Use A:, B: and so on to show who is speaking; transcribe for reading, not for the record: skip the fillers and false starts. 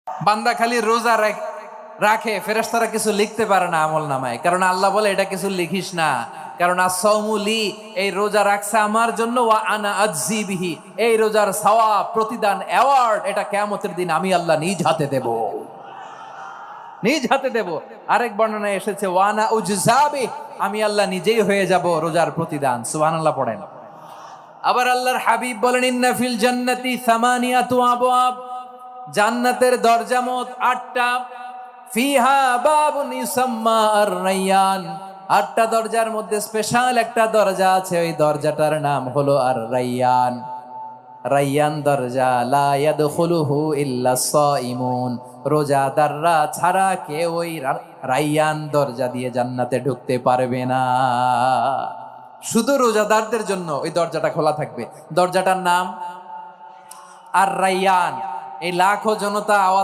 A: বান্দা খালি রোজা রাখে, ফেরেশতারা কিছু লিখতে পারে না আমল নামায়, কারণ আল্লাহ বলে এটা কিছু লিখিস না, কারণ আসসাউমুলি, এই রোজা রাখছে আমার জন্য, ওয়া আনা আজজি বিহি, এই রোজার সওয়াব, প্রতিদান, অ্যাওয়ার্ড এটা কিয়ামতের দিন আমি আল্লাহ নিজ হাতে দেব, নিজ হাতে দেব। আরেক বর্ণনায় এসেছে ওয়ানা উজজাবি, আমি আল্লাহ নিজেই হয়ে যাব রোজার প্রতিদান। সুবহানাল্লাহ পড়েন। আবার আল্লাহর হাবিব বলেন ইন্না ফিল জান্নাতি সামানিয়াতু আবওয়াব, জান্নাতের দরজা মোট ৮টা, ফিহা বাবুন ইউসাম্মা আর-রায়্যান, ৮টা দরজার মধ্যে স্পেশাল একটা দরজা আছে, ওই দরজাটার নাম হলো আর-রায়্যান। রায়্যান দরজা, লা ইয়াদখুলুহু ইল্লা সাইমুন, রোজাদাররা ছাড়া কেউ ওই রায়্যান দরজা দিয়ে জান্নাতে ঢুকতে পারবে না। শুধু রোজাদারদের জন্য ওই দরজাটা খোলা থাকবে। দরজাটার নাম আর রায়্যান। এই লাখো জনতা আওয়াজ